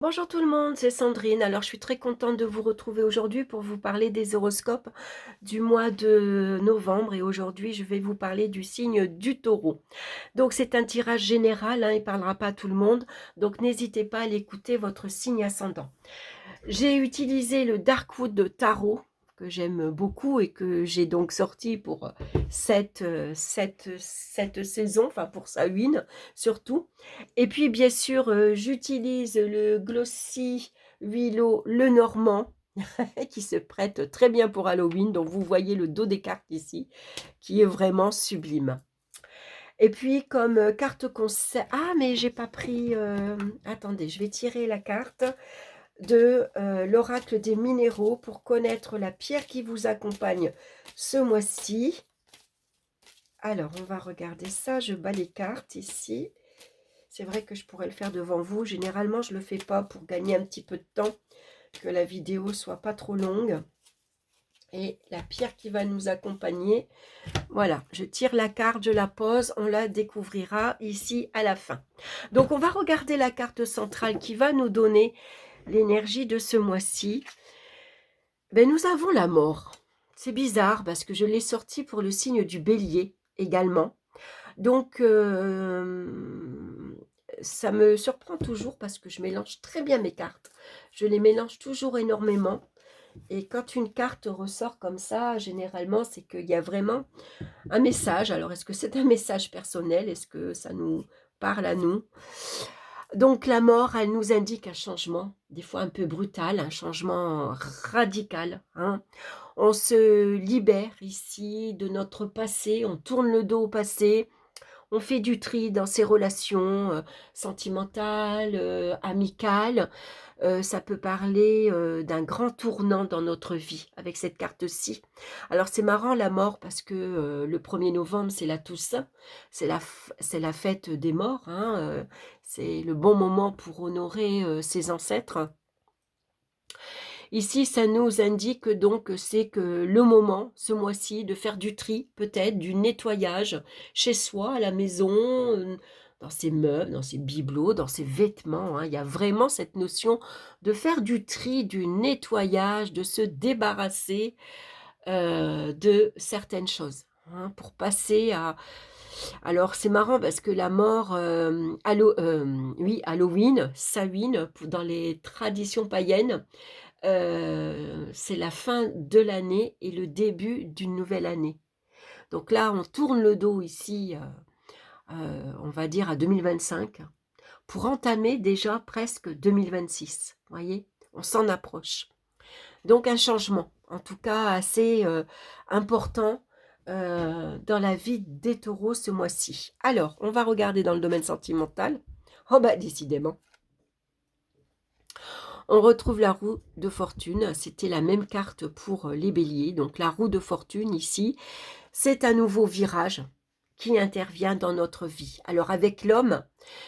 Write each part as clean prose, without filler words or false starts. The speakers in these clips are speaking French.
Bonjour tout le monde, c'est Sandrine. Alors je suis très contente de vous retrouver aujourd'hui pour vous parler des horoscopes du mois de novembre et aujourd'hui je vais vous parler du signe du taureau. Donc c'est un tirage général, hein, il ne parlera pas à tout le monde, donc n'hésitez pas à l'écouter votre signe ascendant. J'ai utilisé le Darkwood Tarot que j'aime beaucoup et que j'ai donc sorti pour cette saison, enfin pour sa win surtout. Et puis bien sûr, j'utilise le Glossy Willow Lenormand qui se prête très bien pour Halloween. Donc vous voyez le dos des cartes ici qui est vraiment sublime. Et puis comme carte conseil... Ah mais j'ai pas pris... Attendez, je vais tirer la carte de l'oracle des minéraux pour connaître la pierre qui vous accompagne ce mois-ci. Alors, on va regarder ça. Je bats les cartes ici. C'est vrai que je pourrais le faire devant vous. Généralement, je ne le fais pas pour gagner un petit peu de temps, que la vidéo soit pas trop longue. Et la pierre qui va nous accompagner, voilà, je tire la carte, je la pose, on la découvrira ici à la fin. Donc, on va regarder la carte centrale qui va nous donner l'énergie de ce mois-ci. Ben, nous avons la mort. C'est bizarre parce que je l'ai sorti pour le signe du bélier également. Donc, ça me surprend toujours parce que je mélange très bien mes cartes. Je les mélange toujours énormément. Et quand une carte ressort comme ça, généralement, c'est qu'il y a vraiment un message. Alors, est-ce que c'est un message personnel? Est-ce que ça nous parle à nous? Donc la mort, elle nous indique un changement, des fois un peu brutal, un changement radical, hein. On se libère ici de notre passé, on tourne le dos au passé, on fait du tri dans ses relations sentimentales, amicales. Ça peut parler d'un grand tournant dans notre vie avec cette carte-ci. Alors c'est marrant la mort parce que le 1er novembre c'est la Toussaint, c'est la fête des morts, hein, c'est le bon moment pour honorer ses ancêtres. Ici, ça nous indique donc que c'est que le moment, ce mois-ci, de faire du tri, peut-être, du nettoyage chez soi, à la maison, dans ses meubles, dans ses bibelots, dans ses vêtements, hein. Il y a vraiment cette notion de faire du tri, du nettoyage, de se débarrasser de certaines choses, hein, pour passer à... Alors, c'est marrant parce que la mort, oui, Halloween, Samhain, dans les traditions païennes, c'est la fin de l'année et le début d'une nouvelle année. Donc là, on tourne le dos ici, on va dire à 2025, pour entamer déjà presque 2026. Vous voyez, on s'en approche. Donc un changement, en tout cas assez important dans la vie des taureaux ce mois-ci. Alors, on va regarder dans le domaine sentimental. Oh bah décidément. On retrouve la roue de fortune, c'était la même carte pour les béliers. Donc la roue de fortune ici, c'est un nouveau virage qui intervient dans notre vie. Alors avec l'homme,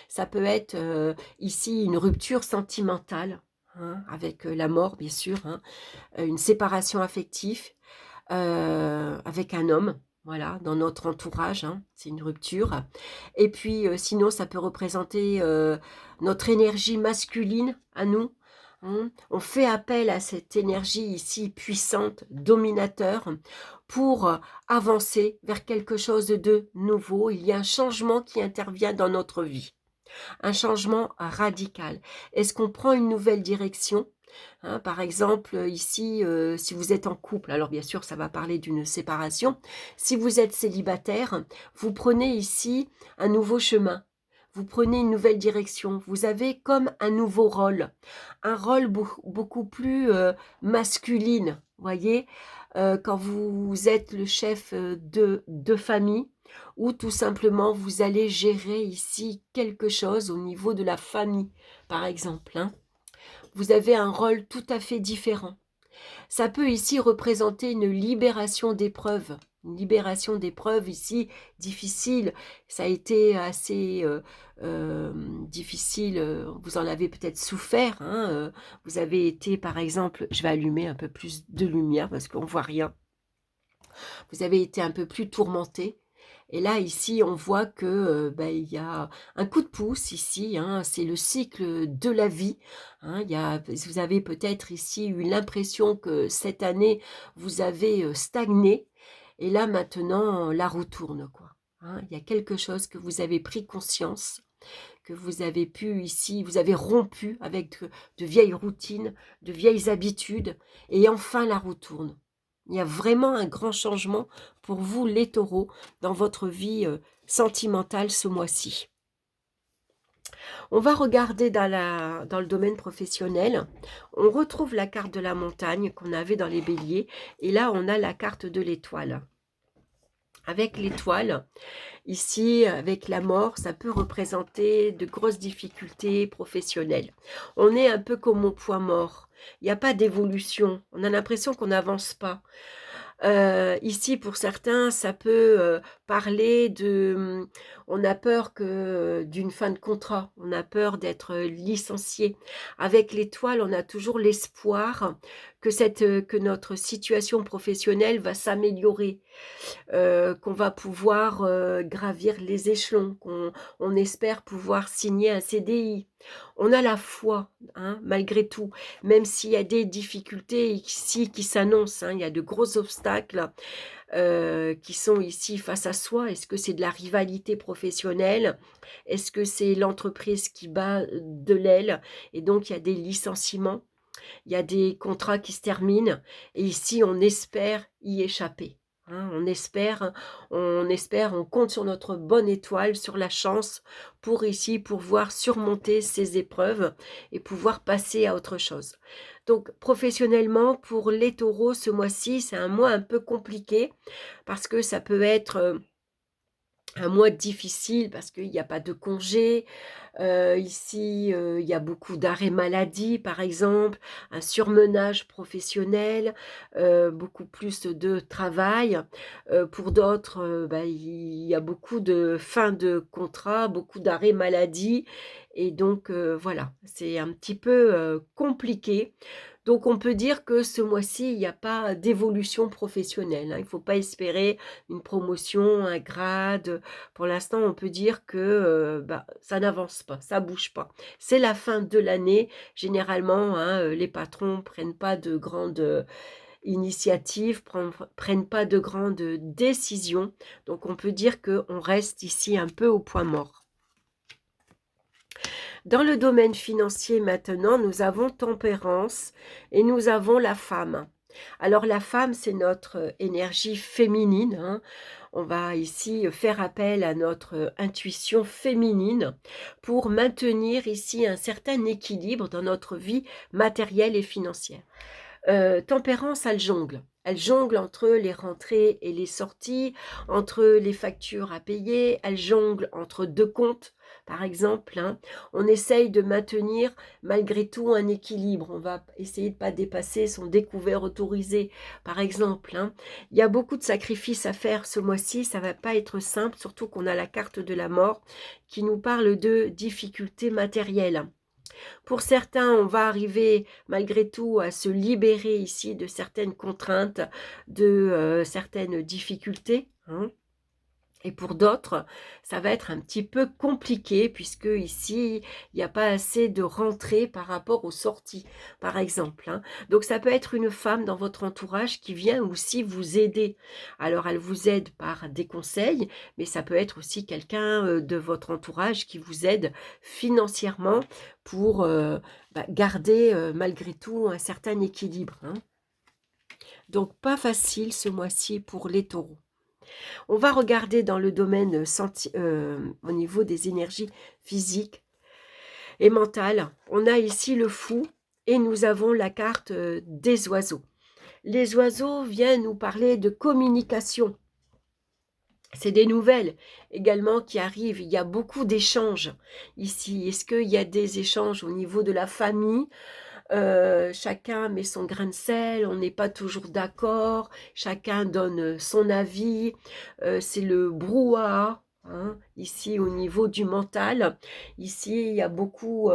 ça peut être ici une rupture sentimentale, hein, avec la mort bien sûr, hein, une séparation affective avec un homme. Voilà, dans notre entourage, hein, c'est une rupture. Et puis, sinon, ça peut représenter notre énergie masculine à nous, hein. On fait appel à cette énergie ici puissante, dominateur, pour avancer vers quelque chose de nouveau. Il y a un changement qui intervient dans notre vie, un changement radical. Est-ce qu'on prend une nouvelle direction? Hein, par exemple, ici, si vous êtes en couple, alors bien sûr, ça va parler d'une séparation. Si vous êtes célibataire, vous prenez ici un nouveau chemin. Vous prenez une nouvelle direction. Vous avez comme un nouveau rôle. Un rôle beaucoup plus masculine, voyez, quand vous êtes le chef de famille, ou tout simplement vous allez gérer ici quelque chose au niveau de la famille, par exemple, hein. Vous avez un rôle tout à fait différent. Ça peut ici représenter une libération d'épreuves ici difficile. Ça a été assez difficile, vous en avez peut-être souffert, hein, vous avez été par exemple, je vais allumer un peu plus de lumière parce qu'on ne voit rien, vous avez été un peu plus tourmenté. Et là, ici, on voit que, il y a un coup de pouce ici, hein, c'est le cycle de la vie, hein. Vous avez peut-être ici eu l'impression que cette année, vous avez, stagné et là, maintenant, la roue tourne, quoi, hein. Il y a quelque chose que vous avez pris conscience, que vous avez pu ici vous avez rompu avec de vieilles routines, de vieilles habitudes et enfin la roue tourne. Il y a vraiment un grand changement pour vous les taureaux dans votre vie, sentimentale ce mois-ci. On va regarder dans le domaine professionnel. On retrouve la carte de la montagne qu'on avait dans les béliers et là on a la carte de l'étoile. Avec l'étoile, ici, avec la mort, ça peut représenter de grosses difficultés professionnelles. On est un peu comme au point mort. Il n'y a pas d'évolution. On a l'impression qu'on n'avance pas. Ici, pour certains, ça peut, parler de, on a peur d'une fin de contrat, on a peur d'être, licencié. Avec l'étoile, on a toujours l'espoir que notre situation professionnelle va s'améliorer, qu'on va pouvoir, gravir les échelons, on espère pouvoir signer un CDI. On a la foi, hein, malgré tout, même s'il y a des difficultés ici qui s'annoncent, hein, il y a de gros obstacles, qui sont ici face à soi. Est-ce que c'est de la rivalité professionnelle? Est-ce que c'est l'entreprise qui bat de l'aile et donc il y a des licenciements? Il y a des contrats qui se terminent et ici on espère y échapper, hein. On compte sur notre bonne étoile, sur la chance pour ici pouvoir surmonter ces épreuves et pouvoir passer à autre chose. Donc professionnellement, pour les taureaux, ce mois-ci, c'est un mois un peu compliqué parce que ça peut être, un mois difficile parce qu'il y a pas de congé, ici, il y a beaucoup d'arrêts maladie, par exemple, un surmenage professionnel, beaucoup plus de travail. Pour d'autres, il y a beaucoup de fins de contrat, beaucoup d'arrêts maladie et donc voilà, c'est un petit peu, compliqué. Donc on peut dire que ce mois-ci, il n'y a pas d'évolution professionnelle, hein. Il ne faut pas espérer une promotion, un grade. Pour l'instant, on peut dire que, ça n'avance pas, ça bouge pas. C'est la fin de l'année. Généralement, hein, les patrons prennent pas de grandes, initiatives, prennent pas de grandes, décisions. Donc on peut dire qu'on reste ici un peu au point mort. Dans le domaine financier maintenant, nous avons tempérance et nous avons la femme. Alors la femme, c'est notre énergie féminine, hein. On va ici faire appel à notre intuition féminine pour maintenir ici un certain équilibre dans notre vie matérielle et financière. Tempérance, elle jongle. Elle jongle entre les rentrées et les sorties, entre les factures à payer, elle jongle entre 2 comptes, par exemple, hein. On essaye de maintenir malgré tout un équilibre. On va essayer de pas dépasser son découvert autorisé, par exemple, hein. Il y a beaucoup de sacrifices à faire ce mois-ci, ça va pas être simple, surtout qu'on a la carte de la mort qui nous parle de difficultés matérielles. Pour certains, on va arriver malgré tout à se libérer ici de certaines contraintes, de, certaines difficultés, hein. Et pour d'autres, ça va être un petit peu compliqué puisque ici, il n'y a pas assez de rentrées par rapport aux sorties, par exemple, hein. Donc ça peut être une femme dans votre entourage qui vient aussi vous aider. Alors elle vous aide par des conseils, mais ça peut être aussi quelqu'un, de votre entourage qui vous aide financièrement pour, garder, malgré tout un certain équilibre, hein. Donc pas facile ce mois-ci pour les taureaux. On va regarder dans le domaine au niveau des énergies physiques et mentales. On a ici le fou et nous avons la carte, des oiseaux. Les oiseaux viennent nous parler de communication. C'est des nouvelles également qui arrivent. Il y a beaucoup d'échanges ici. Est-ce qu'il y a des échanges au niveau de la famille? Chacun met son grain de sel, on n'est pas toujours d'accord, chacun donne, son avis, c'est le brouhaha, hein, ici au niveau du mental. Ici, il y a beaucoup,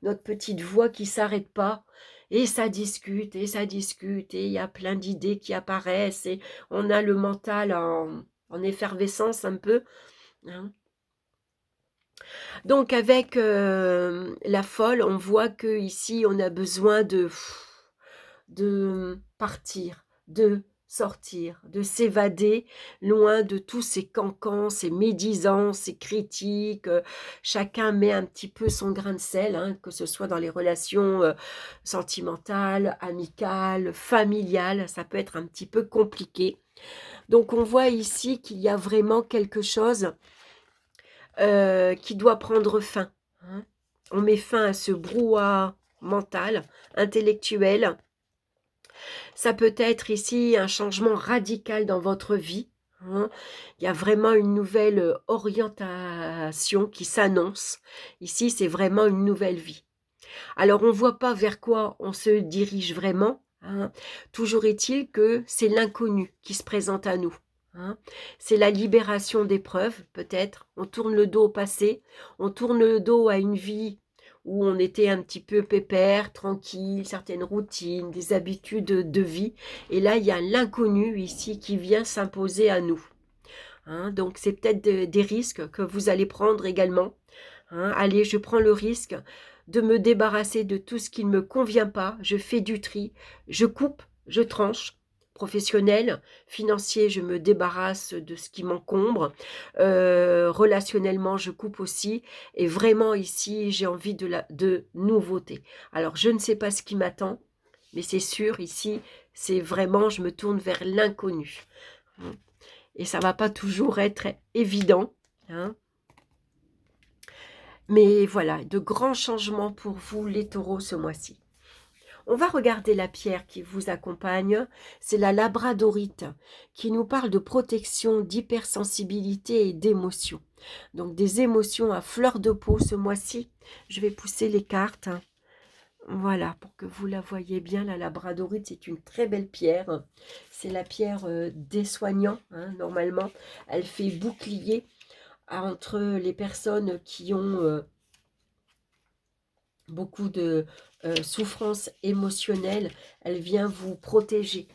notre petite voix qui s'arrête pas et ça discute et il y a plein d'idées qui apparaissent et on a le mental en effervescence un peu, hein. Donc avec, la folle, on voit que ici on a besoin de partir, de sortir, de s'évader loin de tous ces cancans, ces médisants, ces critiques, chacun met un petit peu son grain de sel, hein, que ce soit dans les relations, sentimentales, amicales, familiales, ça peut être un petit peu compliqué. Donc on voit ici qu'il y a vraiment quelque chose, qui doit prendre fin, hein. On met fin à ce brouhaha mental, intellectuel. Ça peut être ici un changement radical dans votre vie, hein. Il y a vraiment une nouvelle, orientation qui s'annonce. Ici, c'est vraiment une nouvelle vie. Alors on ne voit pas vers quoi on se dirige vraiment, hein. Toujours est-il que c'est l'inconnu qui se présente à nous, hein. C'est la libération d'épreuves, peut-être. On tourne le dos au passé, on tourne le dos à une vie où on était un petit peu pépère, tranquille, certaines routines, des habitudes de vie. Et là, il y a l'inconnu ici qui vient s'imposer à nous, hein. Donc c'est peut-être des risques que vous allez prendre également, hein. Allez, je prends le risque de me débarrasser de tout ce qui ne me convient pas, je fais du tri, je coupe, je tranche. Professionnel, financier, je me débarrasse de ce qui m'encombre. Relationnellement, je coupe aussi. Et vraiment ici, j'ai envie de nouveauté. Alors, je ne sais pas ce qui m'attend, mais c'est sûr, ici, c'est vraiment, je me tourne vers l'inconnu. Et ça ne va pas toujours être évident, hein. Mais voilà, de grands changements pour vous, les taureaux, ce mois-ci. On va regarder la pierre qui vous accompagne. C'est la labradorite qui nous parle de protection, d'hypersensibilité et d'émotion. Donc des émotions à fleur de peau ce mois-ci. Je vais pousser les cartes. Voilà, pour que vous la voyez bien, la labradorite, c'est une très belle pierre. C'est la pierre des soignants, hein, normalement. Elle fait bouclier entre les personnes qui ont beaucoup de souffrance émotionnelle. Elle vient vous protéger.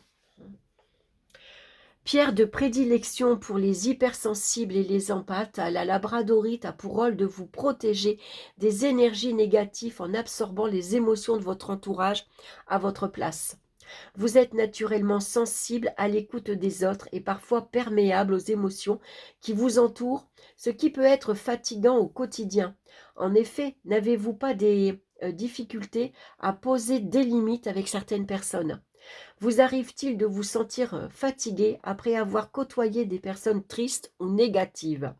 Pierre de prédilection pour les hypersensibles et les empathes, la labradorite a pour rôle de vous protéger des énergies négatives en absorbant les émotions de votre entourage à votre place. Vous êtes naturellement sensible à l'écoute des autres et parfois perméable aux émotions qui vous entourent, ce qui peut être fatigant au quotidien. En effet, n'avez-vous pas des difficultés à poser des limites avec certaines personnes? Vous arrive-t-il de vous sentir fatigué après avoir côtoyé des personnes tristes ou négatives?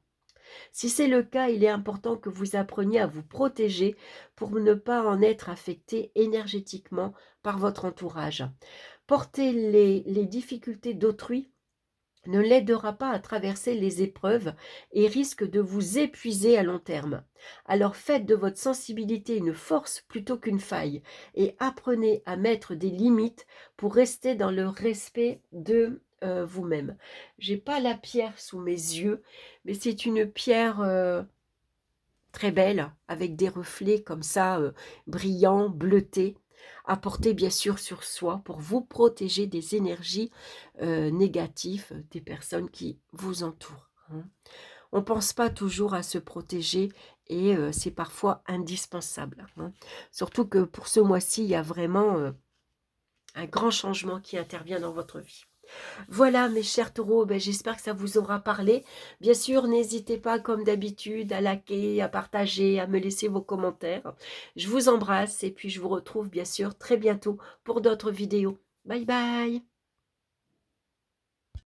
Si c'est le cas, il est important que vous appreniez à vous protéger pour ne pas en être affecté énergétiquement par votre entourage. Porter les difficultés d'autrui ne l'aidera pas à traverser les épreuves et risque de vous épuiser à long terme. Alors faites de votre sensibilité une force plutôt qu'une faille et apprenez à mettre des limites pour rester dans le respect de vous-même. J'ai pas la pierre sous mes yeux, mais c'est une pierre très belle avec des reflets comme ça, brillants, bleutés, à porter bien sûr sur soi pour vous protéger des énergies négatives des personnes qui vous entourent, hein. On ne pense pas toujours à se protéger et c'est parfois indispensable, hein. Surtout que pour ce mois-ci, il y a vraiment un grand changement qui intervient dans votre vie. Voilà mes chers taureaux, ben, j'espère que ça vous aura parlé. Bien sûr, n'hésitez pas comme d'habitude à liker, à partager, à me laisser vos commentaires. Je vous embrasse et puis je vous retrouve bien sûr très bientôt pour d'autres vidéos. Bye bye!